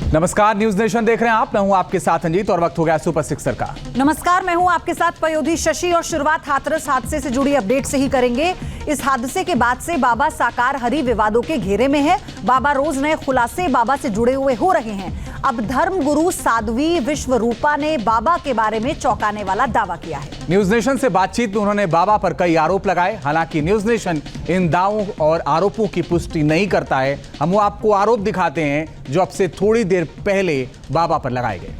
नमस्कार, news nation देख रहे हैं आप। मैं हूं आपके साथ अंजीत और वक्त हो गया सुपर सिक्सर का। नमस्कार, मैं हूं आपके साथ पयोधी शशि और शुरुआत हाथरस हादसे से जुड़ी अपडेट से ही करेंगे। इस हादसे के बाद से बाबा साकार हरि विवादों के घेरे में है। बाबा रोज नए खुलासे बाबा से जुड़े हुए हो रहे हैं। अब धर्म गुरु साध्वी विश्वरूपा ने बाबा के बारे में चौंकाने वाला दावा किया है। न्यूज नेशन से बातचीत में उन्होंने बाबा पर कई आरोप लगाए। हालांकि न्यूज नेशन इन दावों और आरोपों की पुष्टि नहीं करता है। हम वो आपको आरोप दिखाते हैं जो अब से थोड़ी देर पहले बाबा पर लगाए गए।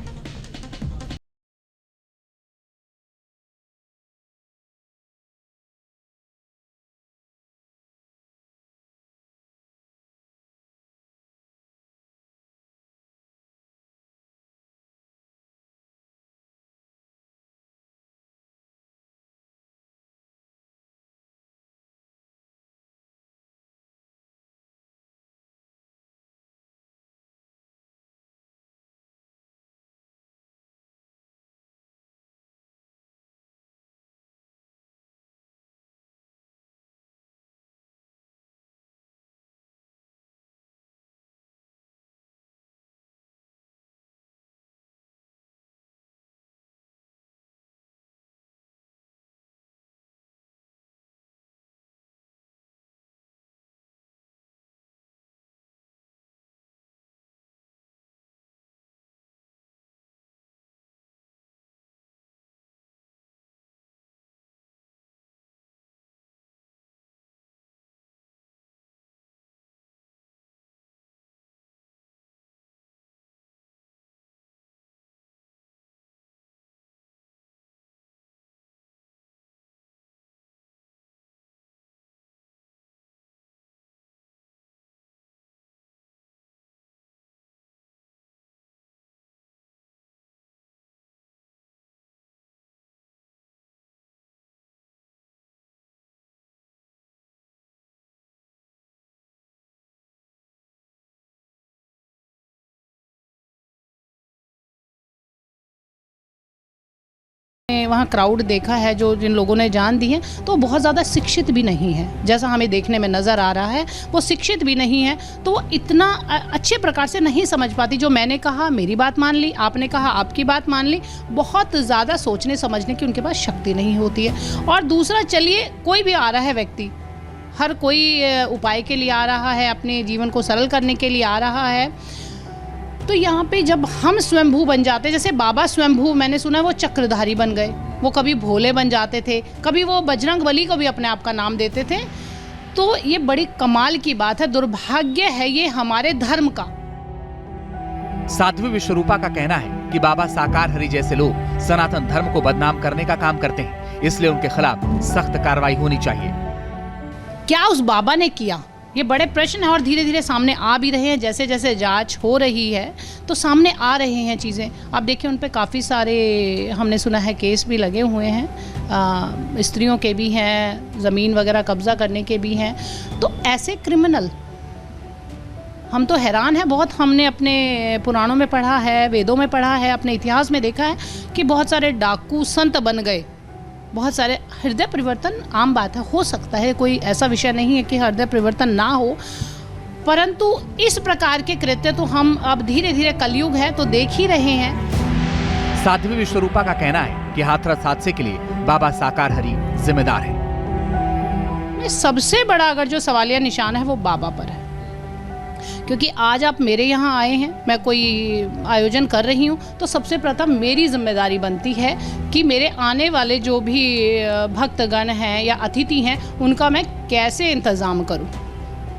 वहाँ क्राउड देखा है जो जिन लोगों ने जान दी है, तो बहुत ज़्यादा शिक्षित भी नहीं है। जैसा हमें देखने में नज़र आ रहा है, वो शिक्षित भी नहीं है, तो वो इतना अच्छे प्रकार से नहीं समझ पाती। जो मैंने कहा मेरी बात मान ली, आपने कहा आपकी बात मान ली। बहुत ज़्यादा सोचने समझने की उनके पास शक्ति नहीं होती है। और दूसरा, चलिए कोई भी आ रहा है व्यक्ति, हर कोई उपाय के लिए आ रहा है, अपने जीवन को सरल करने के लिए आ रहा है। तो यहाँ पे जब हम स्वयंभू बन जाते, जैसे बाबा स्वयंभू, मैंने सुना है वो चक्रधारी बन गए। वो कभी भोले बन जाते थे, कभी वो बजरंग बली को भी अपने आप का नाम देते थे। तो ये बड़ी कमाल की बात है। दुर्भाग्य है ये हमारे धर्म का। साध्वी विश्वरूपा का कहना है कि बाबा साकार हरि जैसे लोग सनातन धर्म को बदनाम करने का काम करते हैं, इसलिए उनके खिलाफ सख्त कार्रवाई होनी चाहिए। क्या उस बाबा ने किया, ये बड़े प्रश्न है और धीरे धीरे सामने आ भी रहे हैं। जैसे जैसे जांच हो रही है तो सामने आ रहे हैं चीज़ें। अब देखिए, उन पे काफ़ी सारे हमने सुना है केस भी लगे हुए हैं, स्त्रियों के भी हैं, ज़मीन वगैरह कब्जा करने के भी हैं। तो ऐसे क्रिमिनल, हम तो हैरान हैं बहुत। हमने अपने पुराणों में पढ़ा है, वेदों में पढ़ा है, अपने इतिहास में देखा है कि बहुत सारे डाकू संत बन गए। बहुत सारे हृदय परिवर्तन आम बात है, हो सकता है, कोई ऐसा विषय नहीं है कि हृदय परिवर्तन ना हो, परंतु इस प्रकार के कृत्य तो हम अब धीरे धीरे, कलयुग है तो देख ही रहे हैं। साध्वी विश्वरूपा का कहना है कि हाथरस हादसे के लिए बाबा साकार हरि जिम्मेदार है। सबसे बड़ा अगर जो सवालिया निशान है वो बाबा पर है, क्योंकि आज आप मेरे यहाँ आए हैं, मैं कोई आयोजन कर रही हूँ, तो सबसे प्रथम मेरी जिम्मेदारी बनती है कि मेरे आने वाले जो भी भक्तगण हैं या अतिथि हैं, उनका मैं कैसे इंतज़ाम करूँ।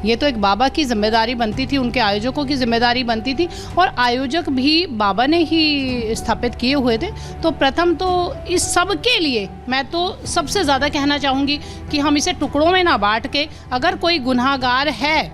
ये तो एक बाबा की जिम्मेदारी बनती थी, उनके आयोजकों की जिम्मेदारी बनती थी, और आयोजक भी बाबा ने ही स्थापित किए हुए थे। तो प्रथम तो इस सब के लिए मैं तो सबसे ज़्यादा कहना चाहूँगी कि हम इसे टुकड़ों में ना बांट के, अगर कोई गुनाहगार है